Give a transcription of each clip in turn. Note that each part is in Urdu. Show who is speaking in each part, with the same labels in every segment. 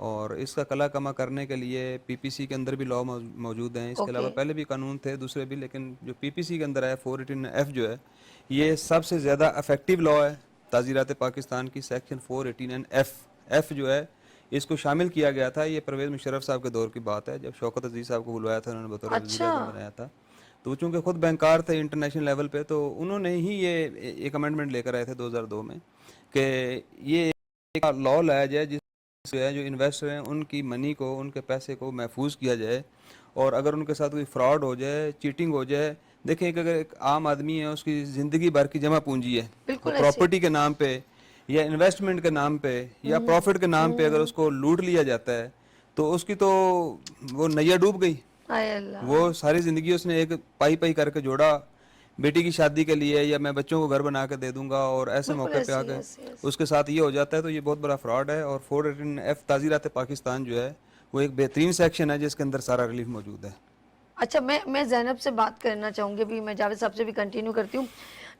Speaker 1: اور اس کا کلا کما کرنے کے لیے پی پی سی کے اندر بھی لا موجود ہیں. اس کے علاوہ پہلے بھی قانون تھے دوسرے بھی, لیکن جو پی پی سی کے اندر ہے 418F جو ہے یہ سب سے زیادہ افیکٹو لا ہے تعزیرات پاکستان کی. سیکشن 418F جو ہے اس کو شامل کیا گیا تھا. یہ پرویز مشرف صاحب کے دور کی بات ہے جب شوکت عزیز صاحب کو بلوایا تھا, انہوں نے بطور وزیر اعظم بنایا تھا. تو چونکہ خود بینکار تھے انٹرنیشنل لیول پہ, تو انہوں نے ہی یہ ایک امینڈمنٹ لے کر آئے تھے 2002 میں کہ یہ ایک لا لایا جائے جس جو ہے جو انویسٹر ہیں ان کی منی کو, ان کے پیسے کو محفوظ کیا جائے. اور اگر ان کے ساتھ کوئی فراڈ ہو جائے, چیٹنگ ہو جائے, دیکھیں کہ اگر ایک عام آدمی ہے اس کی زندگی بھر کی جمع پونجی ہے پراپرٹی کے نام پہ یا انویسٹمنٹ کے نام پہ یا پروفٹ کے نام پہ اگر اس کو لوٹ لیا جاتا ہے تو اس کی تو وہ نیا ڈوب گئی. وہ ساری زندگی اس نے ایک پائی پائی کر کے جوڑا بیٹی کی شادی کے لیے یا میں بچوں کو گھر بنا کے دے دوں گا, اور ایسے موقع پہ آ کے اس کے ساتھ یہ ہو جاتا ہے. تو یہ بہت بڑا فراڈ ہے. اور 418F تعزیرات پاکستان جو ہے وہ ایک بہترین سیکشن ہے جس کے اندر سارا ریلیف موجود ہے.
Speaker 2: اچھا, میں زینب سے بات کرنا چاہوں گی, بھی میں جاوید صاحب سے بھی کنٹینیو کرتی ہوں.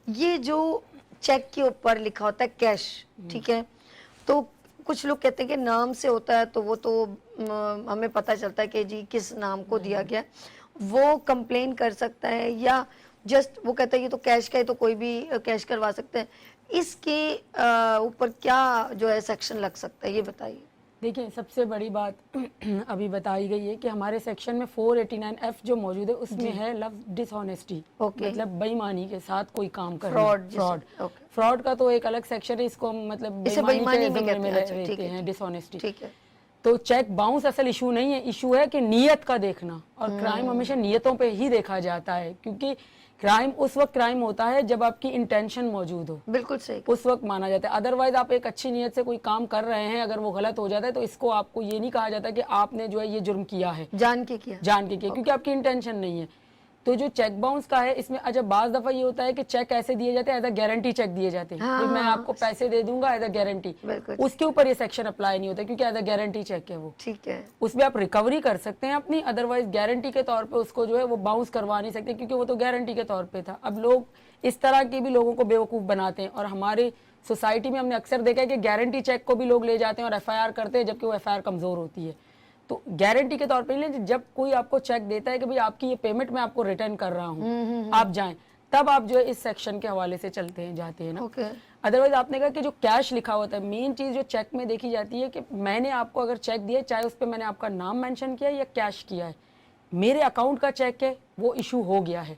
Speaker 2: یہ جو چیک کے اوپر لکھا ہوتا ہے کیش, ٹھیک ہے, تو کچھ لوگ کہتے ہیں کہ نام سے ہوتا ہے تو وہ تو ہمیں پتہ چلتا ہے کہ جی کس نام کو دیا گیا, وہ کمپلین کر سکتا ہے یا جسٹ وہ کہتا ہے یہ تو کیش کا ہے تو کوئی بھی کیش کروا سکتا ہے. اس کے اوپر کیا جو ہے سیکشن لگ سکتا ہے, یہ بتائیے.
Speaker 3: دیکھیں, سب سے بڑی بات ابھی بتائی گئی ہے کہ ہمارے سیکشن میں 489F جو موجود ہے اس میں ہے لفظ ڈس آنیسٹی, مطلب بے ایمانی کے ساتھ کوئی کام کرنا. فراڈ کا تو ایک الگ سیکشن ہے, اس کو مطلب بے ایمانی کے زمرے میں رہتے ہیں ڈس آنیسٹی. تو چیک باؤنس اصل ایشو نہیں ہے, ایشو ہے کہ نیت کا دیکھنا, اور کرائم ہمیشہ نیتوں پہ ہی دیکھا جاتا ہے, کیونکہ کرائم اس وقت کرائم ہوتا ہے جب آپ کی انٹینشن موجود ہو.
Speaker 2: بالکل صحیح.
Speaker 3: اس وقت مانا جاتا ہے. ادروائز آپ ایک اچھی نیت سے کوئی کام کر رہے ہیں, اگر وہ غلط ہو جاتا ہے تو اس کو آپ کو یہ نہیں کہا جاتا کہ آپ نے جو ہے یہ جرم کیا ہے
Speaker 2: جان کے کیا,
Speaker 3: کیونکہ آپ کی انٹینشن نہیں ہے. تو جو چیک باؤنس کا ہے اس میں اچھا بعض دفعہ یہ ہوتا ہے کہ چیک ایسے دیے جاتے ہیں ایز اے گارنٹی چیک دیے جاتے ہیں, میں آپ کو پیسے دے دوں گا ایز اے گارنٹی, اس کے اوپر یہ سیکشن اپلائی نہیں ہوتا کیونکہ ایز اے گارنٹی چیک ہے وہ,
Speaker 2: ٹھیک ہے,
Speaker 3: اس میں آپ ریکوری کر سکتے ہیں اپنی, ادروائز گارنٹی کے طور پہ اس کو جو ہے وہ باؤنس کروا نہیں سکتے کیونکہ وہ تو گارنٹی کے طور پہ تھا. اب لوگ اس طرح کے بھی لوگوں کو بیوقوف بناتے ہیں, اور ہماری سوسائٹی میں ہم نے اکثر دیکھا ہے کہ گارنٹی چیک کو بھی لوگ لے جاتے ہیں اور ایف آئی آر کرتے ہیں جبکہ وہ ایف آئی آر کمزور ہوتی ہے. تو گارنٹی کے طور پہ نہیں لیں, جب کوئی آپ کو چیک دیتا ہے کہ بھئی آپ کی یہ پیمنٹ میں آپ کو ریٹرن کر رہا ہوں, آپ جائیں, تب آپ جو ہے اس سیکشن کے حوالے سے چلتے ہیں جاتے ہیں نا. ادروائز آپ نے کہا کہ جو کیش لکھا ہوتا ہے, مین چیز جو چیک میں دیکھی جاتی ہے کہ میں نے آپ کو اگر چیک دیا چاہے اس پہ میں نے آپ کا نام مینشن کیا یا کیش کیا ہے, میرے اکاؤنٹ کا چیک ہے وہ ایشو ہو گیا ہے,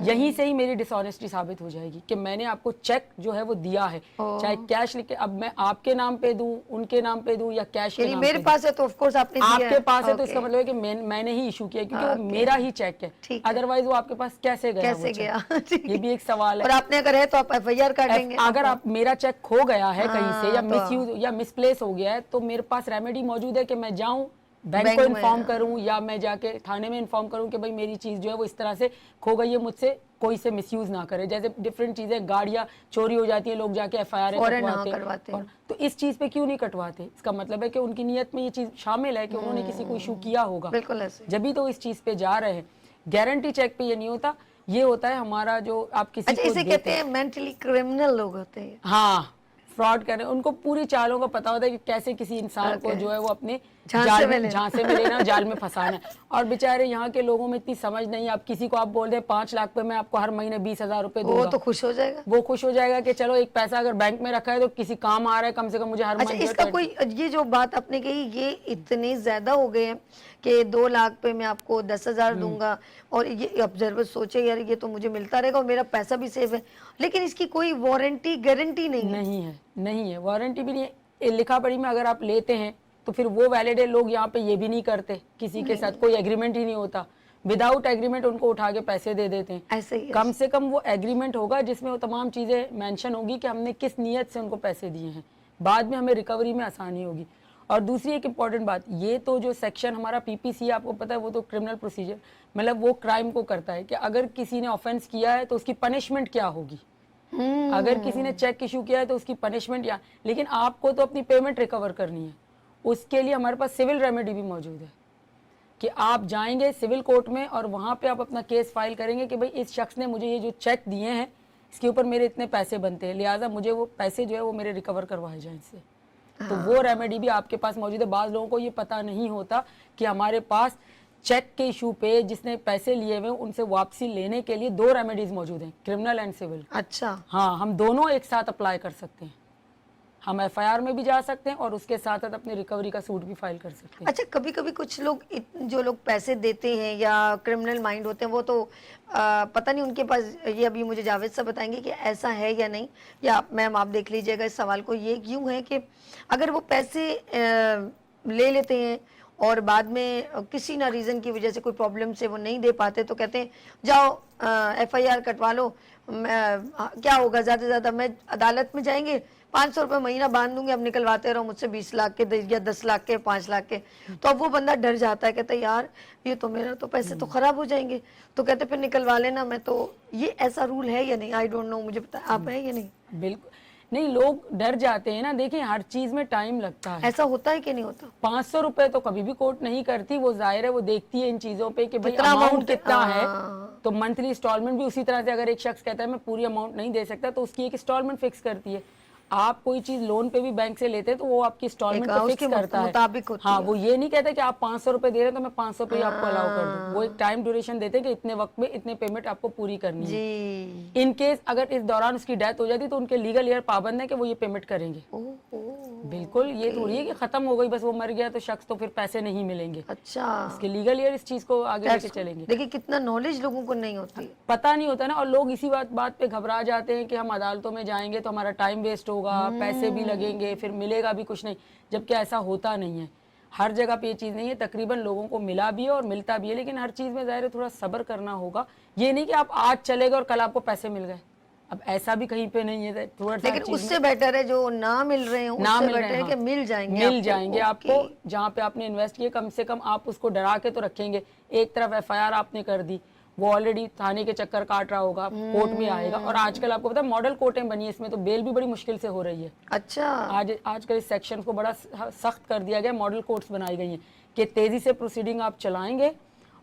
Speaker 3: یہیں سے ہی میری ڈس آنیسٹی ثابت ہو جائے گی کہ میں نے آپ کو چیک جو ہے وہ دیا ہے, چاہے کیش لکھ کے, اب میں آپ کے نام پہ دوں, ان کے نام پہ دوں یا کیش کے نام پہ,
Speaker 2: میرے پاس ہے تو آف کورس آپ نے
Speaker 3: آپ کے پااس ہے تو اس کا مطلب ہے کہ میں نے ہی ایشو کیا کیونکہ وہ میرا ہی چیک ہے, ادروائز وہ آپ کے پاس کیسے گیا, یہ بھی ایک سوال ہے.
Speaker 2: اور آپ نے اگر ہے تو آپ ایف آئی آر کر دیں گے.
Speaker 3: اگر آپ میرا چیک کھو گیا ہے کہیں سے یا مس یوز یا مس پلیس ہو گیا ہے تو میرے پاس ریمیڈی موجود ہے کہ میں جاؤں بینک کو انفارم کروں یا میں جا کے تھانے میں انفارم کروں کہ بھائی میری چیز جو ہے وہ اس طرح سے کھو گئی ہے, مجھ سے کوئی سے مس یوز نہ کرے. جیسے ڈفرینٹ چیزیں, گاڑیاں چوری ہو جاتی ہیں, لوگ جا کے ایف آئی آر کٹواتے ہیں, تو اس چیز پہ کیوں نہیں کٹواتے, اس کا مطلب ہے کہ ان کی نیت میں یہ چیز شامل ہے کہ انہوں نے کسی کو ایشو کیا ہوگا, جبھی تو اس چیز پہ جا رہے ہیں. گارنٹی چیک پہ یہ نہیں ہوتا, یہ ہوتا ہے ہمارا جو آپ کسی کو
Speaker 2: اسے کہتے ہیں مینٹلی کرمنل لوگ ہوتے ہیں,
Speaker 3: ہاں فراڈ کر رہے ہیں, ان کو پوری چالوں کا پتا ہوتا ہے کہ کیسے کسی انسان کو جو ہے وہ اپنے جھانسے میں لینا, جال میں پھنسانا ہے. اور بیچارے یہاں کے لوگوں میں اتنی سمجھ نہیں, آپ کسی کو آپ بول دیں 5 لاکھ پہ میں آپ کو ہر مہینے 20,000 روپے دوں گا,
Speaker 2: وہ تو خوش ہو جائے گا,
Speaker 3: وہ خوش ہو جائے گا کہ چلو ایک پیسہ اگر بینک میں رکھا ہے تو کسی کام آ رہا ہے, کم سے کم مجھے ہر مہینے.
Speaker 2: اس کا کوئی, یہ جو بات آپ نے کہی یہ اتنے زیادہ ہو گئے ہیں کہ 2 لاکھ پہ میں آپ کو 10,000 دوں گا, اور یہ آبزرور سوچے یار یہ تو مجھے ملتا رہے گا اور میرا پیسہ بھی سیف ہے, لیکن اس کی کوئی وارنٹی گارنٹی
Speaker 3: نہیں ہے, وارنٹی بھی نہیں ہے. لکھا پڑھی میں اگر آپ لیتے ہیں تو پھر وہ ویلڈ ہے, لوگ یہاں پہ یہ بھی نہیں کرتے, کسی کے ساتھ کوئی ایگریمنٹ ہی نہیں ہوتا, وداؤٹ ایگریمنٹ ان کو اٹھا کے پیسے دے دیتے ہیں. کم سے کم وہ ایگریمنٹ ہوگا جس میں وہ تمام چیزیں مینشن ہوگی کہ ہم نے کس نیت سے ان کو پیسے دیے ہیں, بعد میں ہمیں ریکوری میں آسانی ہوگی. اور دوسری ایک امپورٹنٹ بات, یہ تو جو سیکشن ہمارا پی پی سی آپ کو پتا ہے وہ تو کرمنل پروسیجر, مطلب وہ کرائم کو کرتا ہے کہ اگر کسی نے آفینس کیا ہے تو اس کی پنشمنٹ کیا ہوگی, اگر کسی نے چیک ایشو کیا ہے تو اس کی پنشمنٹ یا, لیکن آپ کو تو اپنی پیمنٹ ریکور کرنی ہے, اس کے لیے ہمارے پاس سول ریمیڈی بھی موجود ہے کہ آپ جائیں گے سول کورٹ میں اور وہاں پہ آپ اپنا کیس فائل کریں گے کہ بھئی اس شخص نے مجھے یہ جو چیک دیے ہیں اس کے اوپر میرے اتنے پیسے بنتے ہیں, لہٰذا مجھے وہ پیسے جو ہے وہ میرے ریکور کروائے جائیں اس سے. تو وہ ریمیڈی بھی آپ کے پاس موجود ہے. بعض لوگوں کو یہ پتہ نہیں ہوتا کہ ہمارے پاس چیک کے ایشو پہ جس نے پیسے لیے ہوئے ان سے واپسی لینے کے لیے 2 ریمیڈیز موجود ہیں, کرمنل اینڈ سول.
Speaker 2: اچھا,
Speaker 3: ہاں, ہم دونوں ایک ساتھ اپلائی کر سکتے ہیں. ہم ایف آئی آر میں بھی جا سکتے ہیں اور اس کے ساتھ ساتھ اپنے ریکوری کا سوٹ بھی فائل کر سکتے ہیں.
Speaker 2: اچھا, کبھی کبھی کچھ لوگ جو لوگ پیسے دیتے ہیں یا کرمنل مائنڈ ہوتے ہیں وہ تو پتہ نہیں ان کے پاس, یہ ابھی مجھے جاوید صاحب بتائیں گے کہ ایسا ہے یا نہیں, یا میم آپ دیکھ لیجئے گا اس سوال کو. یہ یوں ہے کہ اگر وہ پیسے لے لیتے ہیں اور بعد میں کسی نہ ریزن کی وجہ سے کوئی پرابلم سے وہ نہیں دے پاتے تو کہتے ہیں جاؤ ایف آئی آر کٹوا لو, کیا ہوگا زیادہ سے زیادہ میں عدالت میں جائیں گے 500 روپے مہینہ باندھ دوں گی, اب نکلواتے رہو مجھ سے 20 لاکھ کے یا 10 لاکھ کے 5 لاکھ کے. تو اب وہ بندہ ڈر جاتا ہے, کہتا ہے یار یہ تو میرا تو پیسے تو خراب ہو جائیں گے, تو کہتے پھر نکلوا لینا. میں تو یہ ایسا رول ہے یا نہیں, آئی ڈونٹ نو, مجھے پتا آپ ہے یا نہیں.
Speaker 3: بالکل نہیں, لوگ ڈر جاتے ہیں نا. دیکھیں ہر چیز میں ٹائم لگتا ہے.
Speaker 2: ایسا ہوتا ہے کہ نہیں ہوتا؟
Speaker 3: 500 روپے تو کبھی بھی کورٹ نہیں کرتی, وہ ظاہر ہے وہ دیکھتی ہے ان چیزوں پہ کہ بھئی اماؤنٹ کتنا ہے. تو منتھلی انسٹالمنٹ بھی اسی طرح سے اگر ایک شخص کہتا ہے میں پوری اماؤنٹ نہیں دے سکتا تو اس کی ایک انسٹالمنٹ فکس کرتی ہے. آپ کوئی چیز لون پہ بھی بینک سے لیتے ہیں تو وہ آپ کی انسٹالمنٹ پہ فکس کرتا ہے. ہاں, وہ یہ نہیں کہتا کہ آپ 500 روپے دے رہے ہیں تو میں 500 پہ ہی آپ کو الاؤ کر دوں. وہ ایک ٹائم ڈیوریشن دیتے ہیں کہ اتنے وقت میں اتنے پیمنٹ آپ کو پوری کرنی ہے. ان کیس اگر اس دوران اس کی ڈیتھ ہو جاتی تو ان کے لیگل ایئر پابند ہے کہ وہ یہ پیمنٹ کریں گے. بالکل, یہ تھوڑی ہے کہ ختم ہو گئی بس وہ مر گیا تو شخص تو پھر پیسے نہیں ملیں گے.
Speaker 2: اچھا,
Speaker 3: اس کے لیگل ایئر اس چیز کو آگے لے کے چلیں گے.
Speaker 2: دیکھیں کتنا نالج لوگوں کو نہیں ہوتی,
Speaker 3: پتہ نہیں ہوتا نا, اور لوگ اسی بات پہ گھبرا جاتے ہیں کہ ہم عدالتوں میں جائیں گے تو ہمارا ٹائم ویسٹ ہوگا, پیسے بھی لگیں گے, پھر ملے گا بھی کچھ نہیں, جبکہ ایسا ہوتا نہیں ہے. ہر جگہ پہ یہ چیز نہیں ہے, تقریباً لوگوں کو ملا بھی ہے اور ملتا بھی ہے, لیکن ہر چیز میں ظاہر ہے تھوڑا صبر کرنا ہوگا. یہ نہیں کہ آپ آج چلے گئے اور کل آپ کو پیسے مل گئے, اب ایسا بھی کہیں پہ نہیں ہے. تھوڑا سا
Speaker 2: لیکن اس سے بیٹر ہے جو نہ مل رہے ہیں, اس سے بیٹر ہے کہ مل جائیں گے آپ کو.
Speaker 3: جہاں پہ آپ نے انویسٹ کیے کم سے کم آپ اس کو ڈرا کے تو رکھیں گے. ایک طرف ایف آئی آر آپ نے کر دی, وہ آلریڈی تھانے کے چکر کاٹ رہا ہوگا, کورٹ میں آئے گا. اور آج کل آپ کو پتا ہے ماڈل کورٹیں بنی ہیں, اس میں تو بیل بھی بڑی مشکل سے ہو رہی ہے.
Speaker 2: اچھا,
Speaker 3: آج کل اس سیکشن کو بڑا سخت کر دیا گیا, ماڈل کورٹس بنائی گئی ہیں کہ تیزی سے پروسیڈنگ آپ چلائیں گے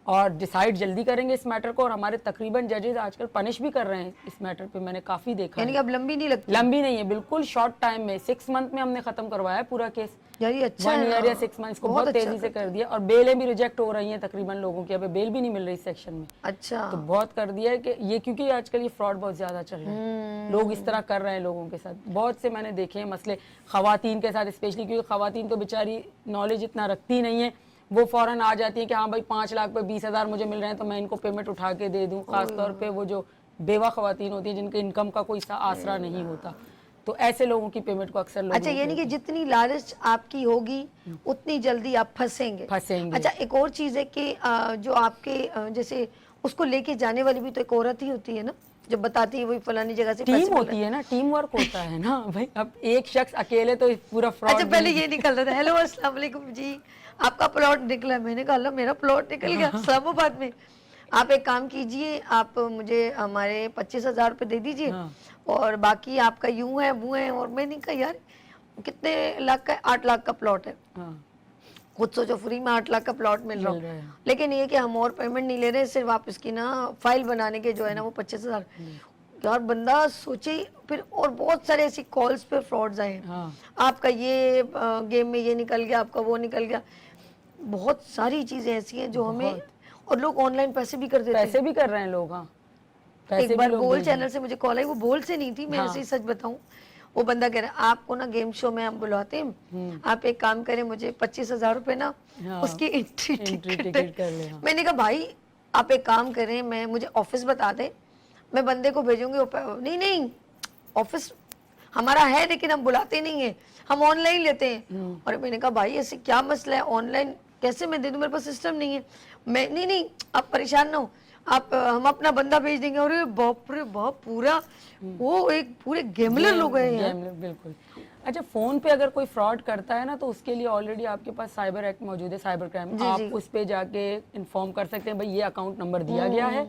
Speaker 3: اور ڈیسائیڈ جلدی کریں گے اس میٹر کو. اور ہمارے تقریباً ججز آج کل پنش بھی کر رہے ہیں اس میٹر پہ, میں نے کافی دیکھا.
Speaker 2: یعنی کہ اب لمبی نہیں لگتی؟
Speaker 3: لمبی نہیں ہے, بالکل شارٹ ٹائم میں 6 منتھ میں ہم نے ختم کروایا پورا کیس.
Speaker 2: یعنی اچھا
Speaker 3: 1 ایئر یا 6 منتھ کو بہت تیزی سے کر دیا. اور بیلیں بھی ریجیکٹ ہو رہی ہیں تقریباً لوگوں کی, ابھی بیل بھی نہیں مل رہی اس سیکشن میں.
Speaker 2: اچھا,
Speaker 3: تو بہت کر دیا ہے کہ یہ, کیونکہ آج کل یہ فراڈ بہت زیادہ چل رہا ہے, لوگ اس طرح کر رہے ہیں لوگوں کے ساتھ. بہت سے میں نے دیکھے ہیں مسئلے خواتین کے ساتھ اسپیشلی, کیونکہ خواتین تو بیچاری نالج اتنا رکھتی نہیں ہے, وہ فوراً آ جاتی ہیں کہ ہاں بھائی 5 لاکھ پہ 20,000 مجھے مل رہے ہیں تو میں ان کو پیمنٹ اٹھا کے دے دوں. خاص طور پہ وہ جو بیوہ خواتین ہوتی ہیں جن کے انکم کا کوئی آسرا نہیں ہوتا, تو ایسے لوگوں کی پیمنٹ کو اکثر لوگ.
Speaker 2: اچھا, یعنی کہ جتنی لالچ آپ کی ہوگی اتنی جلدی آپ پھنسیں گے. اچھا, ایک اور چیز ہے کہ جو آپ کے جیسے اس کو لے کے جانے والی بھی تو ایک عورت ہی ہوتی ہے نا, جب بتاتی ہے وہی فلانی جگہ سے
Speaker 3: ٹیم ہوتی ہے نا, ٹیم ورک ہوتا ہے نا بھائی. اب ایک شخص اکیلے تو پورا فراڈ.
Speaker 2: اچھا, پہلے یہ نکل رہا تھا, ہیلو السلام علیکم جی آپ کا پلاٹ نکلا. میں نے کہا اللہ میرا پلاٹ نکل گیا اسلام آباد میں. آپ ایک کام کیجئے, آپ مجھے ہمارے 25,000 روپے دے دیجئے اور باقی آپ کا یوں ہے وہ ہے. اور میں نے کہا یار کتنے لاکھ کا ہے؟ 8 لاکھ کا پلاٹ ہے. خود سوچو فری میں 8 لاکھ کا پلاٹ مل رہا ہوں, لیکن یہ کہ ہم اور پیمنٹ نہیں لے رہے, صرف آپ اس کی نا فائل بنانے کے جو ہے نا وہ 25,000. یار بندہ سوچے پھر, اور بہت سارے ایسی کالز پہ فراڈز آئے ہیں, آپ کا یہ گیم میں یہ نکل گیا, آپ کا وہ نکل گیا. بہت ساری چیزیں ایسی ہیں جو ہمیں, اور لوگ آن لائن پیسے بھی کر دیتے ہیں.
Speaker 3: پیسے بھی کر رہے ہیں لوگ. ہاں,
Speaker 2: ایک بار بول چینل سے مجھے کال آئی, وہ بول سے نہیں تھی, میں ایسے ہی سچ بتاؤں, وہ بندہ کہہ رہا ہے آپ کو نا گیم شو میں ہم بلاتے ہیں, آپ ایک کام کریں مجھے 25,000 روپے نا اس کی انٹری ٹکٹ کر لیں. میں نے کہا بھائی آپ ایک کام کریں, مجھے آفس بتا دیں, میں بندے کو بھیجوں گی. نہیں آفس ہمارا ہے لیکن ہم بلاتے نہیں ہیں, ہم آن لائن لیتے ہیں. اور میں نے کہا بھائی ایسے کیا مسئلہ ہے, آن لائن کیسے میں دے دوں, میرے پاس سسٹم نہیں ہے. میں نہیں آپ پریشان نہ ہو, آپ ہم اپنا بندہ بھیج دیں گے. اور باپ رے باپ, پورا وہ ایک پورے گیملر لوگ ہیں.
Speaker 3: بالکل. اچھا, فون پہ اگر کوئی فراڈ کرتا ہے نا تو اس کے لیے آلریڈی آپ کے پاس سائبر ایکٹ موجود ہے, سائبر کرائم. آپ اس پہ جا کے انفارم کر سکتے ہیں بھائی یہ اکاؤنٹ نمبر دیا گیا ہے,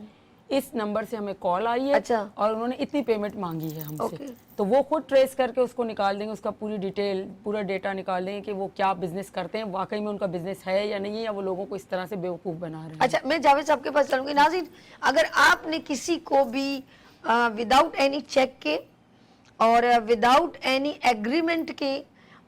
Speaker 3: اس نمبر سے ہمیں کال آئی ہے اور انہوں نے اتنی پیمنٹ مانگی ہے ہم سے, تو وہ خود ٹریس کر کے اس کو نکال دیں گے, اس کا پوری ڈیٹیل پورا ڈیٹا نکال دیں گے کہ وہ کیا بزنس کرتے ہیں, واقعی میں ان کا بزنس ہے یا نہیں ہے, یا وہ لوگوں کو اس طرح سے بیوقوف بنا رہے ہیں.
Speaker 2: اچھا, میں جاوید صاحب کے پاس چلوں گی. ناظرین, اگر آپ نے کسی کو بھی وداؤٹ اینی چیک کے اور وداؤٹ اینی ایگریمنٹ کے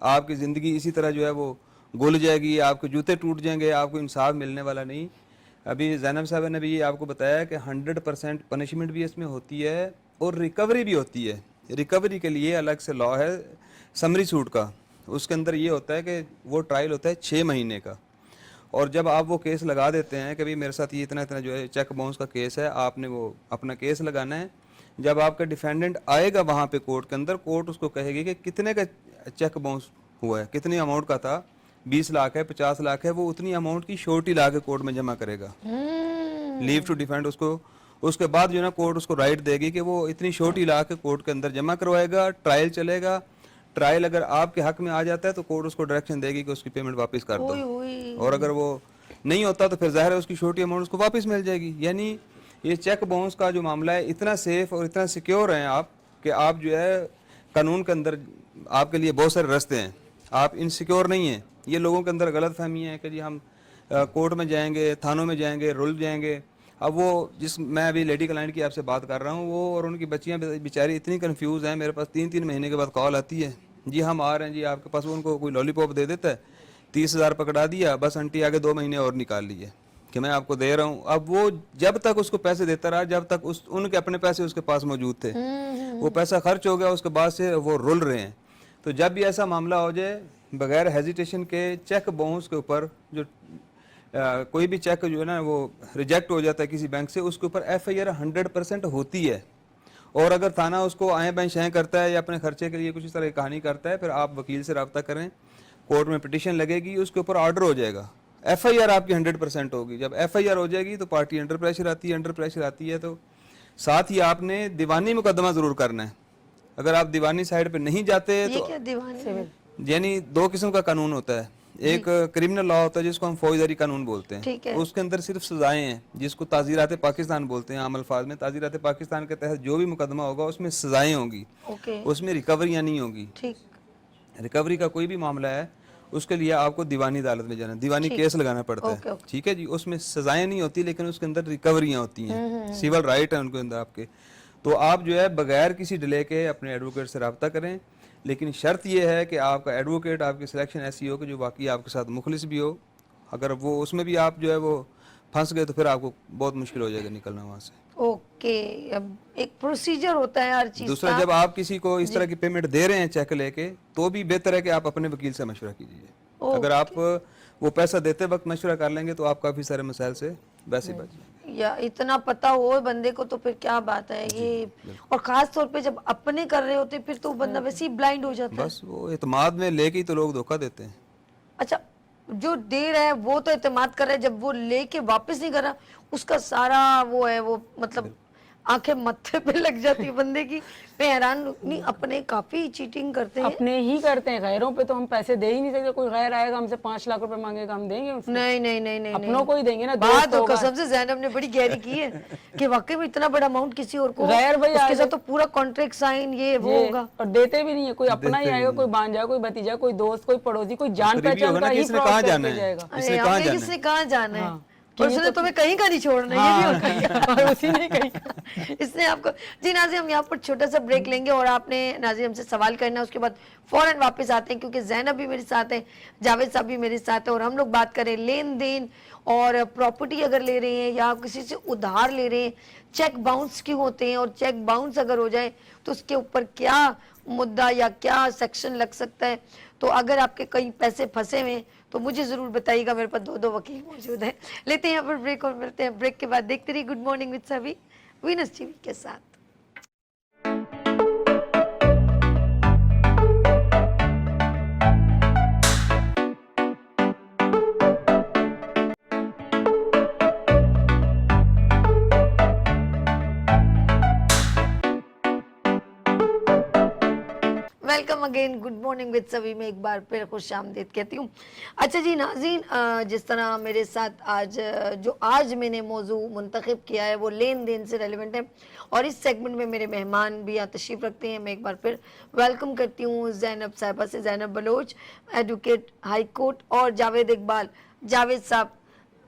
Speaker 1: آپ کی زندگی اسی طرح جو ہے وہ گل جائے گی, آپ کے جوتے ٹوٹ جائیں گے, آپ کو انصاف ملنے والا نہیں. ابھی زینب صاحب نے بھی آپ کو بتایا کہ 100% پنشمنٹ بھی اس میں ہوتی ہے اور ریکوری بھی ہوتی ہے. ریکوری کے لیے الگ سے لا ہے سمری سوٹ کا, اس کے اندر یہ ہوتا ہے کہ وہ ٹرائل ہوتا ہے 6 مہینے کا, اور جب آپ وہ کیس لگا دیتے ہیں کہ بھئی میرے ساتھ یہ اتنا جو ہے چیک باؤنس کا کیس ہے, آپ نے وہ اپنا کیس لگانا ہے. جب آپ کا ڈیفینڈنٹ آئے گا وہاں پہ کورٹ کے اندر, کورٹ اس کو کہے گی کہ کتنے کا چیک باؤنس ہوا ہے, کتنی اماؤنٹ کا تھا, 20 لاکھ ہے, 50 لاکھ ہے, وہ اتنی اماؤنٹ کی شورٹی لا کے کورٹ میں جمع کرے گا. لیو ٹو ڈیفینڈ اس کو, اس کے بعد جو ہے نا کورٹ اس کو رائٹ دے گی کہ وہ اتنی شورٹی لا کے کورٹ کے اندر جمع کروائے گا. ٹرائل چلے گا, ٹرائل اگر آپ کے حق میں آ جاتا ہے تو کورٹ اس کو ڈائریکشن دے گی کہ اس کی پیمنٹ واپس کر دو, اور اگر وہ نہیں ہوتا تو پھر ظاہر ہے اس کی چھوٹی اماؤنٹ اس کو واپس مل جائے گی. یعنی یہ چیک باؤنس کا جو معاملہ ہے اتنا سیف اور اتنا سیکیور ہیں آپ کہ آپ جو ہے قانون کے اندر آپ کے لیے بہت سارے رستے ہیں, آپ انسیکیور نہیں ہیں. یہ لوگوں کے اندر غلط فہمی ہے کہ جی ہم کورٹ میں جائیں گے, تھانوں میں جائیں گے, رول جائیں گے. اب وہ میں ابھی لیڈی کلائنٹ کی آپ سے بات کر رہا ہوں, وہ اور ان کی بچیاں بیچاری اتنی کنفیوز ہیں, میرے پاس 3 مہینے کے بعد کال آتی ہے, جی ہم آ رہے ہیں جی آپ کے پاس. ان کو کوئی لالی پاپ دے دیتا ہے, 30,000 پکڑا دیا, بس آنٹی آگے 2 مہینے اور نکال لیے کہ میں آپ کو دے رہا ہوں. اب وہ جب تک اس کو پیسے دیتا رہا, جب تک ان کے اپنے پیسے اس کے پاس موجود تھے, وہ پیسہ خرچ ہو گیا, اس کے بعد سے وہ رول رہے ہیں. تو جب بھی ایسا معاملہ ہو جائے, بغیر ہیزیٹیشن کے چیک باؤنس کے اوپر جو کوئی بھی چیک جو ہے نا وہ ریجیکٹ ہو جاتا ہے کسی بینک سے, اس کے اوپر FIR 100% ہوتی ہے. اور اگر تھانہ اس کو آئیں بائیں شائیں کرتا ہے یا اپنے خرچے کے لیے کچھ اس طرح کی کہانی کرتا ہے, پھر آپ وکیل سے رابطہ کریں, کورٹ میں پٹیشن لگے گی, اس کے اوپر آرڈر ہو جائے گا, FIR آپ کی 100% ہوگی. جب FIR ہو جائے گی تو پارٹی انڈر پریشر آتی ہے, تو ساتھ ہی آپ نے دیوانی مقدمہ ضرور کرنا ہے. اگر آپ دیوانی سائڈ پہ نہیں جاتے تو یعنی 2 قسم کا قانون ہوتا ہے, ایک کرمنل لا ہوتا ہے جس کو ہم فوجداری قانون بولتے ہیں, اس کے اندر صرف سزائیں ہیں جس کو تعزیرات پاکستان بولتے ہیں عام الفاظ میں. تعزیرات پاکستان کے تحت جو بھی مقدمہ ہوگا اس میں سزائیں ہوں گی, اس میں ریکوریاں نہیں ہوں گی. ریکوری کا کوئی بھی معاملہ ہے اس کے لیے آپ کو دیوانی عدالت میں جانا, دیوانی کیس لگانا پڑتا ہے, ٹھیک ہے جی. اس میں سزائیں نہیں ہوتی لیکن اس کے اندر ریکوریاں ہوتی ہیں, سیول رائٹ ہیں ان کے اندر آپ کے. تو آپ جو ہے بغیر کسی ڈیلے کے اپنے ایڈوکیٹ سے رابطہ کریں, لیکن شرط یہ ہے کہ آپ کا ایڈوکیٹ, آپ کی سلیکشن ایسی ہو کہ جو واقعی آپ کے ساتھ مخلص بھی ہو. اگر وہ اس میں بھی آپ جو ہے وہ پھنس گئے تو پھر آپ کو بہت مشکل ہو جائے گا نکلنا وہاں سے.
Speaker 2: اوکے, اب ایک پروسیجر ہوتا ہے ہر چیز کا.
Speaker 1: دوسرا, جب آپ کسی کو اس طرح کی پیمنٹ دے رہے ہیں چیک لے کے, تو بھی بہتر ہے کہ آپ اپنے وکیل سے مشورہ کیجیے. اگر آپ وہ پیسہ دیتے وقت مشورہ کر لیں گے تو آپ کافی سارے مسائل سے ویسے بچ جائیں گے.
Speaker 2: یا اتنا پتہ ہو بندے کو تو پھر کیا بات ہے یہ, اور خاص طور پہ جب اپنے کر رہے ہوتے پھر تو بندہ ویسے ہی بلائنڈ ہو جاتا ہے.
Speaker 1: بس وہ اعتماد میں لے کے ہی تو لوگ دھوکہ دیتے ہیں.
Speaker 2: اچھا, جو دے رہا ہے وہ تو اعتماد کر رہا ہے, جب وہ لے کے واپس نہیں کر رہا اس کا سارا وہ ہے, وہ مطلب آنکھیں متھے پہ لگ جاتی بندے کی. میں حیران نہیں, اپنے کافی چیٹنگ کرتے ہیں.
Speaker 3: اپنے ہی کرتے ہیں, غیروں پہ تو ہم پیسے دے ہی نہیں سکتے. کوئی غیر آئے گا ہم سے 5 لاکھ روپے مانگے گا, ہم دیں گے اس کو؟
Speaker 2: نہیں,
Speaker 3: اپنوں کو ہی دیں گے نا.
Speaker 2: بات تو قسم سے زینب نے بڑی گہری کی ہے کہ واقعی میں اتنا بڑا اماؤنٹ کسی اور کو,
Speaker 3: غیر بھائی
Speaker 2: اس کے ساتھ تو پورا کانٹریکٹ سائن یہ وہ ہوگا,
Speaker 3: اور دیتے بھی نہیں ہے. کوئی اپنا ہی آئے گا, کوئی بانجا, کوئی بھتیجا, کوئی دوست, کوئی پڑوسی, کوئی جان پہچان کا ہی فراڈ کر کے جائے گا.
Speaker 2: کس نے کہاں جانا ہے, اور اس نے تمہیں کہیں کا نہیں چھوڑنا, یہ بھی ہوتا ہے.
Speaker 3: اسی نے کہیں
Speaker 2: اس نے آپ کو. جی ناظرین, ہم یہاں پر چھوٹا سا بریک لیں گے اور آپ نے ناظرین ہم سے سوال کرنا ہے, اس کے بعد فوراً واپس آتے ہیں کیونکہ زینب بھی میرے ساتھ ہے, جاوید صاحب بھی میرے ساتھ ہے, اور ہم لوگ بات کریں لین دین اور پراپرٹی اگر لے رہے ہیں یا کسی سے ادھار لے رہے ہیں, چیک باؤنس کیوں ہوتے ہیں, اور چیک باؤنس اگر ہو جائے تو اس کے اوپر کیا مدعا یا کیا سیکشن لگ سکتا ہے. تو اگر آپ کے کئی پیسے پھنسے ہوئے ہیں تو مجھے ضرور بتائیے گا, میرے پاس 2 وکیل موجود ہیں. لیتے ہیں یہاں پر بریک اور ملتے ہیں بریک کے بعد. دیکھتے رہیے گڈ مارننگ وتھ سبھی وینس ٹی وی کے ساتھ. Welcome again, good morning with سبھی میں ایک بار پھر خوش آمدید کہتی ہوں. اچھا جی ناظرین, جس طرح میرے ساتھ آج میں نے موضوع منتخب کیا ہے وہ لین دین سے ریلیونٹ ہے, اور اس سیگمنٹ میں میرے مہمان بھی یہاں تشریف رکھتے ہیں. میں ایک بار پھر ویلکم کرتی ہوں زینب صاحبہ سے, زینب بلوچ, ایڈوکیٹ ہائی کورٹ, اور جاوید اقبال. جاوید صاحب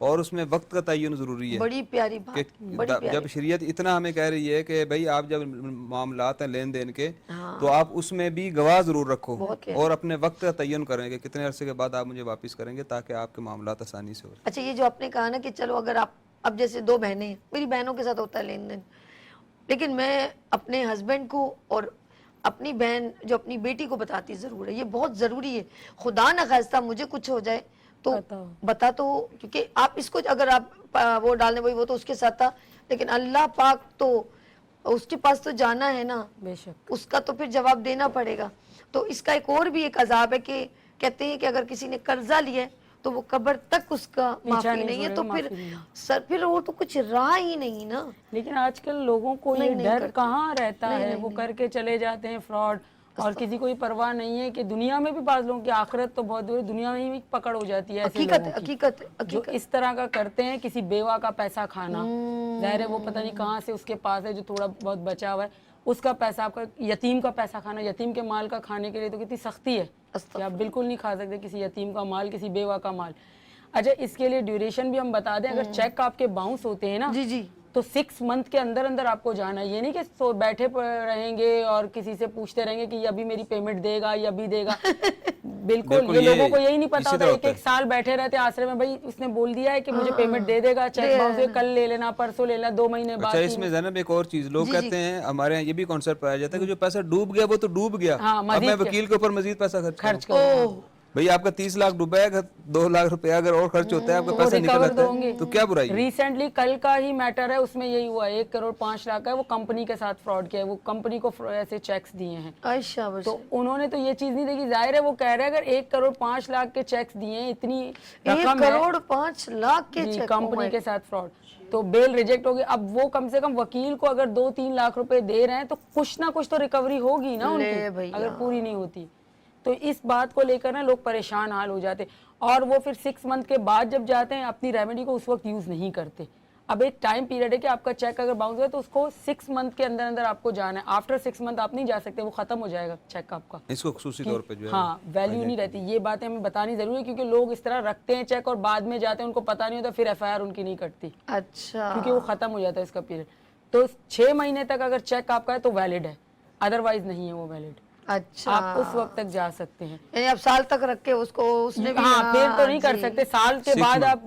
Speaker 1: اور اس میں وقت کا تعین ضروری ہے
Speaker 2: بڑی پیاری
Speaker 1: کہ
Speaker 2: بات،
Speaker 1: جب شریعت اتنا ہمیں کہہ رہی ہے کہ بھائی آپ جب معاملات ہیں لین دین کے تو آپ اس میں بھی گواہ ضرور رکھو اور اپنے وقت کا تعین کریں کہ کتنے عرصے کے بعد آپ مجھے واپس کریں گے تاکہ آپ کے معاملات آسانی سے ہو جائیں.
Speaker 2: اچھا یہ جو آپ نے کہا نا کہ چلو اگر آپ اب جیسے 2 بہنیں ہیں، میری بہنوں کے ساتھ ہوتا ہے لین دین، لیکن میں اپنے ہسبینڈ کو اور اپنی بہن جو اپنی بیٹی کو بتاتی ضرور ہے، یہ بہت ضروری ہے. خدا نہ خواستہ مجھے کچھ ہو جائے تو بتا تو، کیونکہ آپ اس کو اگر آپ وہ ڈالنے وہ تو اس کے ساتھ تھا، لیکن اللہ پاک تو اس کے پاس تو جانا ہے نا،
Speaker 3: بے شک
Speaker 2: اس کا تو پھر جواب دینا پڑے گا. تو اس کا ایک اور بھی ایک عذاب ہے کہ کہتے ہیں کہ اگر کسی نے قرضہ لیا ہے تو وہ قبر تک اس کا معافی نہیں ہے، تو پھر وہ تو کچھ راہ ہی نہیں نا.
Speaker 3: لیکن آج کل لوگوں کو یہ ڈر کہاں رہتا ہے، وہ کر کے چلے جاتے ہیں فراڈ، اور کسی کو یہ پرواہ نہیں ہے کہ دنیا میں بھی بعض لوگوں کی آخرت تو بہت دور، دنیا میں بھی پکڑ ہو جاتی ہے ایسے لوگوں کی جو اس طرح کا کرتے ہیں. کسی بیوہ کا پیسہ کھانا، ظاہر ہے وہ پتہ نہیں کہاں سے اس کے پاس ہے جو تھوڑا بہت بچا ہوا ہے، اس کا پیسہ آپ کا، یتیم کا پیسہ کھانا، یتیم کے مال کا کھانے کے لیے تو کتنی سختی ہے کہ آپ بالکل نہیں کھا سکتے کسی یتیم کا مال، کسی بیوہ کا مال. اچھا اس کے لیے ڈیوریشن بھی ہم بتا دیں، اگر چیک آپ کے باؤنس ہوتے ہیں نا تو 6 منتھ کے اندر اندر آپ کو جانا ہے. یہ نہیں کہ بیٹھے رہیں گے اور کسی سے پوچھتے رہیں گے کہ ابھی میری پیمنٹ دے گا یا ابھی دے گا. بالکل یہ لوگوں کو یہی نہیں پتا ہوتا، ایک سال بیٹھے رہتے آسرے میں، بھائی اس نے بول دیا ہے کہ مجھے پیمنٹ دے دے گا، چیک باؤنس ہوئے کل لے لینا، پرسوں لے لینا، 2 مہینے بعد.
Speaker 1: اچھا اس میں زینب ایک اور چیز لوگ کہتے ہیں، ہمارے یہاں یہ بھی کانسیپٹ پایا جاتا ہے کہ جو پیسہ ڈوب گیا وہ تو ڈوب گیا، اب میں وکیل کے اوپر مزید پیسہ خرچ کروں. بھئی آپ کا 30 لاکھ ڈوبا ہے، 2 لاکھ روپے اگر اور خرچ ہوتا ہے آپ کا پیسہ نکل آتا ہے تو کیا برائی ہے؟
Speaker 3: ریسنٹلی کل کا ہی میٹر ہے، اس میں یہی ہوا ہے 1 کروڑ 5 لاکھ کا، وہ کمپنی کے ساتھ فراڈ کیا ہے، وہ کمپنی کو ایسے چیکس دیے ہیں. تو انہوں نے تو یہ چیز نہیں دیکھی، ظاہر ہے وہ کہہ رہے ہیں اگر 1 کروڑ 5 لاکھ کے چیکس دیے ہیں، اتنی رقم ہے
Speaker 2: 1 کروڑ 5 لاکھ کے چیک
Speaker 3: کمپنی کے ساتھ فراڈ، تو بیل ریجیکٹ ہوگی. اب وہ کم سے کم وکیل کو اگر 2-3 لاکھ روپے دے رہے ہیں تو کچھ نہ کچھ تو ریکوری ہوگی نا ان کی، اگر پوری نہیں ہوتی. تو اس بات کو لے کر نا لوگ پریشان حال ہو جاتے، اور وہ پھر 6 منتھ کے بعد جب جاتے ہیں اپنی ریمیڈی کو اس وقت یوز نہیں کرتے. اب ایک ٹائم پیریڈ ہے کہ آپ کا چیک اگر باؤنس ہوا تو اس کو 6 منتھ کے اندر اندر آپ کو جانا ہے. آفٹر 6 منتھ آپ نہیں جا سکتے، وہ ختم ہو جائے گا چیک آپ کا،
Speaker 1: اس کو خصوصی طور پہ جو ہے
Speaker 3: ہاں ویلیو نہیں رہتی. یہ باتیں ہمیں بتانی ضروری ہے کیونکہ لوگ اس طرح رکھتے ہیں چیک اور بعد میں جاتے ہیں، ان کو پتہ نہیں ہوتا، پھر FIR ان کی نہیں کٹتی.
Speaker 2: اچھا
Speaker 3: کیونکہ وہ ختم ہو جاتا ہے اس کا پیریڈ. تو 6 مہینے تک اگر چیک آپ کا ہے تو ویلڈ ہے، ادروائز نہیں ہے وہ ویلڈ.
Speaker 2: اچھا
Speaker 3: آپ اس وقت تک جا سکتے ہیں،
Speaker 2: یعنی اب سال تک رکھ کے اس کو اس نے بھی،
Speaker 3: ہاں پھر تو نہیں کر سکتے. سال کے بعد آپ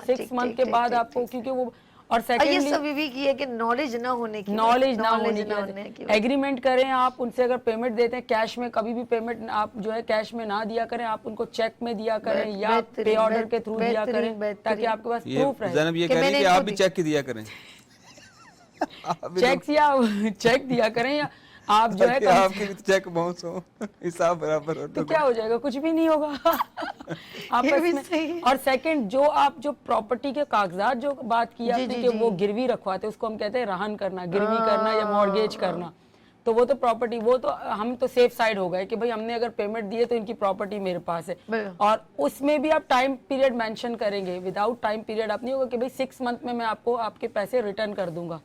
Speaker 3: 6 منتھ کے بعد آپ کو، کیونکہ وہ، اور
Speaker 2: یہ
Speaker 3: سیکنڈلی
Speaker 2: سب بھی کی ہے کہ نالج نہ ہونے کی،
Speaker 3: نالج نہ ہونے کی، ایگریمنٹ کریں آپ ان سے. اگر پیمنٹ دیتے ہیں کیش میں، کبھی بھی پیمنٹ آپ جو ہے کیش میں نہ دیا کریں، آپ ان کو چیک میں دیا کریں یا پے آرڈر کے تھرو دیا کریں تاکہ آپ کے پاس پروف رہے.
Speaker 1: زینب یہ کہہ رہی ہے کہ آپ بھی چیک کی دیا کریں،
Speaker 3: چیک یا چیک دیا کریں، یا آپ جو ہے
Speaker 1: آپ کے بھی چیک باؤنس ہو، حساب برابر ہو
Speaker 3: تو کیا ہو جائے گا، کچھ بھی نہیں ہوگا آپس میں. اور سیکنڈ جو آپ جو پراپرٹی کے کاغذات جو بات کی آپ نے کہ وہ گروی رکھواتے، اس کو ہم کہتے ہیں رہن کرنا، گروی کرنا یا مارگیج کرنا. تو وہ تو پراپرٹی، وہ تو ہم تو سیف سائڈ ہو گئے کہ بھئی ہم نے اگر پیمنٹ دی ہے تو ان کی پراپرٹی میرے پاس ہے. اور اس میں بھی آپ ٹائم پیریڈ مینشن کریں گے، وداؤٹ ٹائم پیریڈ آپ نہیں ہوگا کہ بھئی 6 منتھ میں آپ کو آپ کے پیسے ریٹرن کر دوں گا،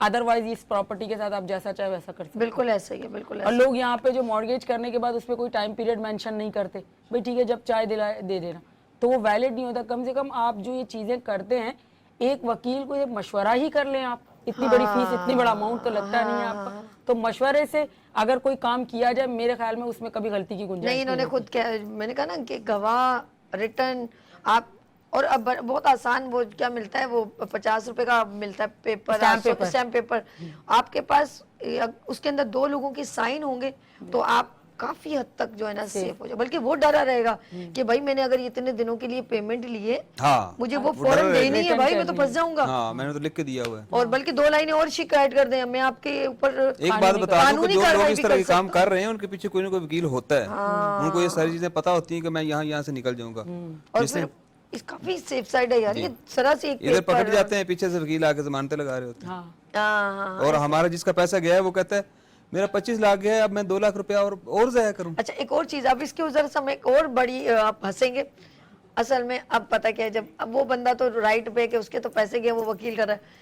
Speaker 3: ادروائز اس پراپرٹی کے ساتھ آپ جیسا چاہے ویسا کر سکتے.
Speaker 2: بالکل ایسا ہی ہے، بالکل ایسا.
Speaker 3: اور لوگ یہاں پہ جو مارگیج کرنے کے بعد اس پہ کوئی ٹائم پیریڈ مینشن نہیں کرتے، بھئی ٹھیک ہے جب چائے دلائے دے دینا، تو وہ ویلڈ نہیں ہوتا. کم سے کم آپ جو یہ چیزیں کرتے ہیں ایک وکیل کو یہ مشورہ ہی کر لیں. آپ اتنی بڑی فیس، اتنی بڑا اماؤنٹ تو لگتا نہیں ہے آپ کا، تو مشورے سے اگر کوئی کام کیا جائے میرے خیال میں اس میں کبھی غلطی کی گنجائش
Speaker 2: نہیں. انہوں نے خود کیا، میں نے کہا نا کہ گواہ ریٹرن آپ، اور اب بہت آسان وہ کیا ملتا ہے، وہ 50 روپے کا ملتا ہے پیپر، اسٹیمپ پیپر. آپ کے پاس اس کے اندر 2 لوگوں کی سائن ہوں گے تو آپ کافی حد تک جو ہے نا سیف ہو جائے. بلکہ وہ ڈرا رہے گا کہ بھائی میں نے اگر اتنے دنوں کے لیے پیمنٹ لیے، مجھے وہ فوراً دینی ہے، بھائی میں تو پھنس جاؤں گا.
Speaker 1: ہاں میں نے تو لکھ کے دیا ہوا ہے.
Speaker 2: اور بلکہ 2 لائنیں اور شکایت کر دیں، میں آپ کے اوپر
Speaker 1: ایک بات بتا دوں کہ جو لوگ اس طرح کے کام کر رہے ہیں ان کے پیچھے کوئی نہ کوئی وکیل ہوتا ہے، ان کو یہ ساری چیزیں پتہ ہوتی ہیں کہ میں یہاں سے نکل جاؤں گا.
Speaker 2: اور پھر اس کافی سیف سائڈ ہے یار، یہ ذرا سی ایک
Speaker 1: ادھر پکڑ جاتے ہیں، پیچھے سے وکیل آ کے ضمانتیں لگا رہے ہوتے ہیں. اور ہمارا جس کا پیسہ گیا ہے وہ کہتا ہے میرا 25 لاکھ گیا ہے، اب میں 2 لاکھ روپیہ اور ضائع کروں.
Speaker 2: اچھا ایک اور چیز، اب اس کے ذرا سا ایک اور بڑی، آپ ہنسیں گے اصل میں. اب پتہ کیا ہے، جب اب وہ بندہ تو رائٹ پہ کہ اس کے تو پیسے گئے، وہ وکیل کر رہا ہے،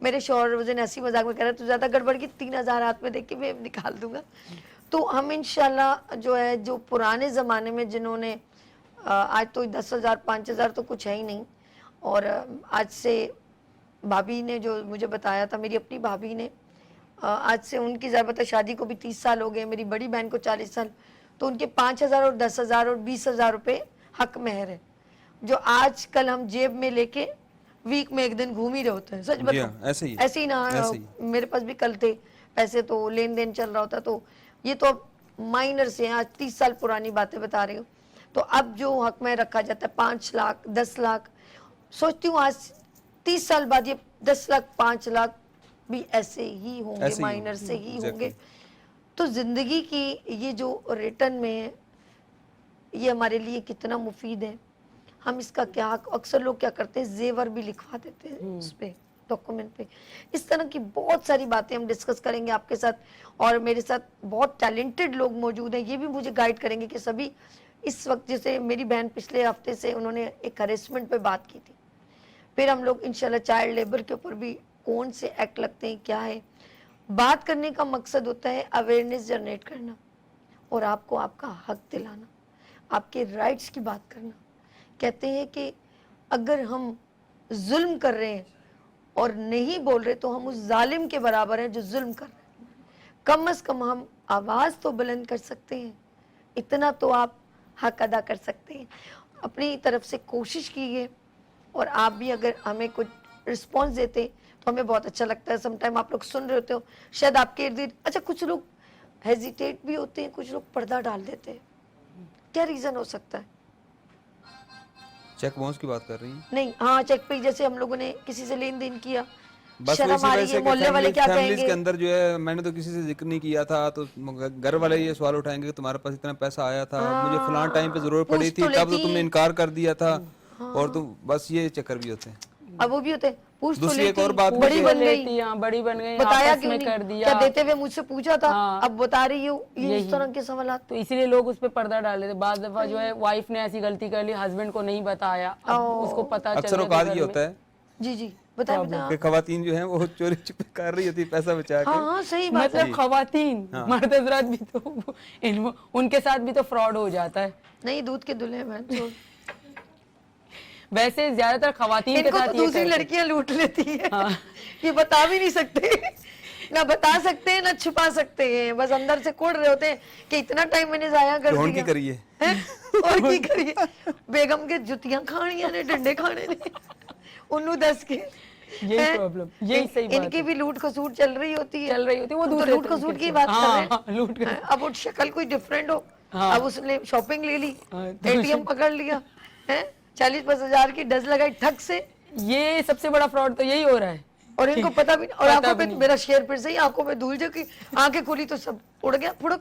Speaker 2: میرے شوہر اس دن ایسی مذاق میں کہہ رہا تو زیادہ گڑبڑ کی 3,000 ہاتھ میں دیکھ کے میں نکال دوں گا. تو ہم انشاءاللہ جو ہے جو پرانے زمانے میں جنہوں نے آج تو 10,000 5,000 تو کچھ ہے ہی نہیں, اور آج سے بھابھی نے جو مجھے بتایا تھا, میری اپنی بھابھی نے, آج سے ان کی ضرورت شادی کو بھی 30 سال ہو گئے, میری بڑی بہن کو 40 سال, تو ان کے 5,000 اور 10,000 اور 20,000 روپے حق مہر ہے جو آج کل ہم جیب میں لے کے ویک میں ایک دن گھوم ہی رہے ہوتے ہیں. سچ
Speaker 1: جی ہاں,
Speaker 2: بتاؤ
Speaker 1: ایسے ہی
Speaker 2: ایسے ہی نا, میرے پاس بھی کل تھے پیسے تو لین دین چل رہا ہوتا, تو یہ تو اب مائنر سے ہیں, آج 30 سال پرانی باتیں بتا رہی ہوں. تو اب جو حق میں رکھا جاتا ہے 5 لاکھ 10 لاکھ, سوچتی ہوں آج 30 سال بعد یہ 10 لاکھ 5 لاکھ بھی ایسے ہی ہوں گے,
Speaker 1: ایسے ہی
Speaker 2: مائنر سے ہی ہوں گے.
Speaker 1: exactly.
Speaker 2: تو زندگی کی یہ جو ریٹرن میں ہے یہ ہمارے لیے کتنا مفید ہے. ہم اس کا کیا, اکثر لوگ کیا کرتے ہیں زیور بھی لکھوا دیتے ہیں اس پہ ڈاکومنٹ پہ. اس طرح کی بہت ساری باتیں ہم ڈسکس کریں گے آپ کے ساتھ, اور میرے ساتھ بہت ٹیلنٹڈ لوگ موجود ہیں, یہ بھی مجھے گائیڈ کریں گے کہ سبھی اس وقت, جیسے میری بہن پچھلے ہفتے سے انہوں نے ایک ہریسمنٹ پہ بات کی تھی, پھر ہم لوگ انشاءاللہ چائلڈ لیبر کے اوپر بھی کون سے ایکٹ لگتے ہیں کیا ہے. بات کرنے کا مقصد ہوتا ہے اویئرنیس جنریٹ کرنا اور آپ کو آپ کا حق دلانا, آپ کے رائٹس کی بات کرنا. کہتے ہیں کہ اگر ہم ظلم کر رہے ہیں اور نہیں بول رہے تو ہم اس ظالم کے برابر ہیں جو ظلم کر رہے ہیں. کم از کم ہم آواز تو بلند کر سکتے ہیں, اتنا تو آپ حق ادا کر سکتے ہیں. اپنی طرف سے کوشش کیجیے, اور آپ بھی اگر ہمیں کچھ رسپانس دیتے تو ہمیں بہت اچھا لگتا ہے. سم ٹائم آپ لوگ سن رہے ہوتے ہو, شاید آپ کے ارد گرد, اچھا کچھ لوگ ہیزیٹیٹ بھی ہوتے ہیں, کچھ لوگ پردہ ڈال دیتے ہیں, کیا ریزن ہو سکتا ہے؟
Speaker 1: چیک باؤنس کی بات کر رہی ہیں؟
Speaker 2: نہیں, ہاں چیک پہ جیسے ہم لوگوں نے کسی سے لین دین کیا,
Speaker 1: بس وہ
Speaker 2: شرم
Speaker 1: اسی
Speaker 2: آ
Speaker 1: وجہ
Speaker 2: رہی ہے,
Speaker 1: سے کہ
Speaker 2: محلے والے کیا کہیں
Speaker 1: فیملیز
Speaker 2: گے.
Speaker 1: کے اندر جو ہے, میں نے تو کسی سے ذکر نہیں کیا تھا, تو گھر والے یہ سوال اٹھائیں گے کہ تمہارے پاس اتنا پیسہ آیا تھا, مجھے فلاں ٹائم پہ ضرورت پڑی تھی, تب تو تم نے انکار کر دیا تھا, اور تو بس یہ چکر بھی ہوتے ہیں.
Speaker 2: اب وہ بھی ہوتے ہیں, پوچھ تو
Speaker 1: دوسری ایک
Speaker 2: لیتی,
Speaker 1: اور بات بھی
Speaker 2: بڑی
Speaker 1: کہ
Speaker 2: بن گئی,
Speaker 3: لیتی, ہاں بڑی بن گئی,
Speaker 2: بتایا
Speaker 3: آپس
Speaker 2: کیوں
Speaker 3: میں
Speaker 2: نہیں,
Speaker 3: کر
Speaker 2: کیا
Speaker 3: دیا.
Speaker 2: دیتے ہوئے مجھ سے پوچھا تھا,
Speaker 3: ہاں,
Speaker 2: اب بتا رہی ہوں, یہ اس
Speaker 3: یہی
Speaker 2: طرح کے سوالات.
Speaker 3: تو اسی لیے لوگ اس پہ پردہ ڈال دیتے. بعض دفعہ جو ہے وائف نے ایسی غلطی کر لی, ہسبینڈ کو نہیں بتایا, اب اس کو پتا چل
Speaker 1: اکثر
Speaker 3: گیا
Speaker 1: اوقات
Speaker 3: تو
Speaker 1: یہ
Speaker 3: گھر میں
Speaker 1: ہوتا ہے
Speaker 2: جی جی بتائیں
Speaker 1: کہ خواتین جو ہیں وہ چوری چھپے کر رہی ہوتی پیسہ بچا کے.
Speaker 2: ہاں ہاں صحیح بات ہے.
Speaker 3: مطلب خواتین, مرد حضرات بھی تو ان کے ساتھ بھی تو فراڈ ہو جاتا ہے.
Speaker 2: نہیں, دودھ کے دلہے بہن چھوڑ,
Speaker 3: ویسے زیادہ تر خواتین
Speaker 2: ان
Speaker 3: کے
Speaker 2: کو تو
Speaker 3: ساتھ یہ
Speaker 2: دوسری
Speaker 3: کرتے.
Speaker 2: لڑکیاں لوٹ لیتی ہیں, یہ بتا بھی نہیں سکتے, نہ بتا سکتے ہیں نہ چھپا سکتے ہیں, بس اندر سے کوڑ رہے ہوتے ہیں کہ اتنا ٹائم میں نے ضائع کر
Speaker 1: کون کی
Speaker 2: دیا,
Speaker 1: کریے
Speaker 2: اور کی کریے, بیگم کے جتیاں کھاڑیاں نے, ڈنڈے کھانے نے, انہوں دس کے.
Speaker 3: یہی پرابلم, یہی صحیح
Speaker 2: ان
Speaker 3: بات
Speaker 2: کی
Speaker 3: ہے,
Speaker 2: بھی لوٹ کھسوٹ چل رہی ہوتی ہے,
Speaker 3: چل رہی ہوتی ہے, وہ
Speaker 2: ہم تو
Speaker 3: دوسرے
Speaker 2: لوٹ
Speaker 3: طریقے
Speaker 2: کھسوٹ کی
Speaker 3: سے.
Speaker 2: بات کر رہے
Speaker 3: ہاں لوٹ
Speaker 2: ہیں. اب وہ شکل کوئی ڈیفرنٹ ہو,
Speaker 3: ہاں
Speaker 2: اب اس نے شاپنگ لے لی,
Speaker 3: تو
Speaker 2: اے ٹی ایم پکڑ لیا, 40-50 ہزار کی ڈز لگائی ٹھگ سے,
Speaker 3: یہ سب سے بڑا فراڈ تو یہی ہو رہا ہے.
Speaker 2: اور ان کو پتا بھی نہیں, اور آنکھوں پہ میرا شیئر پھر سے ہی آنکھوں میں دھول جو کہ آنکھیں کھولی تو سب اڑ گیا پھڑک.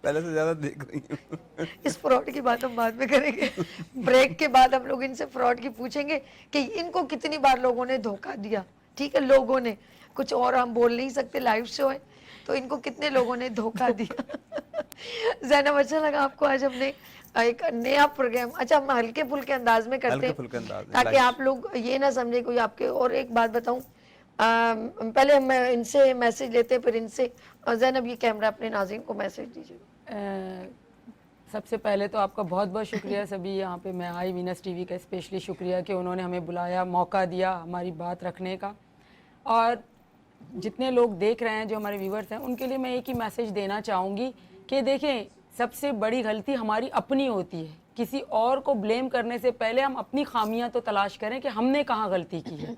Speaker 1: پہلے سے زیادہ دیکھ رہی ہوں.
Speaker 2: اس فراڈ کی بات ہم بعد میں کریں گے, بریک کے بعد ہم لوگ ان سے فراڈ کی پوچھیں گے کہ ان کو کتنی بار لوگوں نے دھوکہ دیا. ٹھیک ہے, لوگوں نے, کچھ اور ہم بول نہیں سکتے, لائیو شو ہے, تو ان کو کتنے لوگوں نے دھوکہ دیا. زینب, اچھا لگا آپ کو آج ہم نے ایک نیا پروگرام, اچھا ہم ہلکے پھلکے انداز میں کرتے
Speaker 1: ہلکے
Speaker 2: ہیں
Speaker 1: پھلکے انداز میں,
Speaker 2: تاکہ
Speaker 1: لائٹ.
Speaker 2: آپ لوگ یہ نہ سمجھے کوئی آپ کے. اور ایک بات بتاؤں, پہلے میں ان سے میسج لیتے, پھر ان سے. زینب, یہ کیمرہ اپنے ناظرین کو میسج دیجیے.
Speaker 3: سب سے پہلے تو آپ کا بہت بہت شکریہ سبھی, یہاں پہ میں آئی وینس ٹی وی کا اسپیشلی شکریہ کہ انہوں نے ہمیں بلایا, موقع دیا ہماری بات رکھنے کا. اور جتنے لوگ دیکھ رہے ہیں, جو ہمارے ویورز ہیں, ان کے لیے میں ایک ہی میسج دینا چاہوں گی کہ دیکھیں, سب سے بڑی غلطی ہماری اپنی ہوتی ہے. کسی اور کو بلیم کرنے سے پہلے ہم اپنی خامیاں تو تلاش کریں کہ ہم نے کہاں غلطی کی ہے.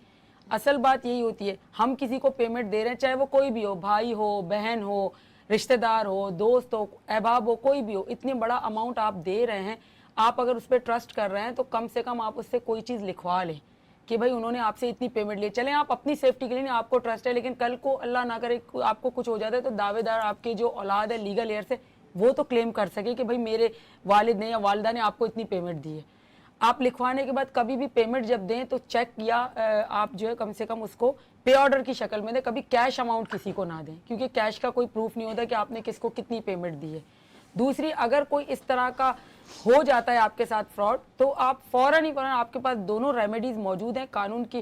Speaker 3: اصل بات یہی ہوتی ہے, ہم کسی کو پیمنٹ دے رہے ہیں, چاہے وہ کوئی بھی ہو, بھائی ہو, بہن ہو, رشتہ دار ہو, دوست ہو, احباب ہو, کوئی بھی ہو, اتنی بڑا اماؤنٹ آپ دے رہے ہیں, آپ اگر اس پہ ٹرسٹ کر رہے ہیں تو کم سے کم آپ اس سے کوئی چیز لکھوا لیں کہ بھائی انہوں نے آپ سے اتنی پیمنٹ لی. چلیں آپ اپنی سیفٹی کے لیے نہیں, آپ کو ٹرسٹ ہے, لیکن کل کو اللہ نہ کرے آپ کو کچھ ہو جاتا ہے تو دعوے دار آپ کے جو اولاد ہے لیگل ایئر سے, وہ تو کلیم کر سکے کہ بھائی میرے والد نے یا والدہ نے آپ کو اتنی پیمنٹ دی ہے. آپ لکھوانے کے بعد کبھی بھی پیمنٹ جب دیں تو چیک یا آپ جو ہے کم سے کم اس کو پے آرڈر کی شکل میں دیں, کبھی کیش اماؤنٹ کسی کو نہ دیں, کیونکہ کیش کا کوئی پروف نہیں ہوتا کہ آپ نے کس کو کتنی پیمنٹ دی ہے. دوسری, اگر کوئی اس طرح کا ہو جاتا ہے آپ کے ساتھ فراڈ, تو آپ فوراً آپ کے پاس دونوں ریمیڈیز موجود ہیں, قانون کی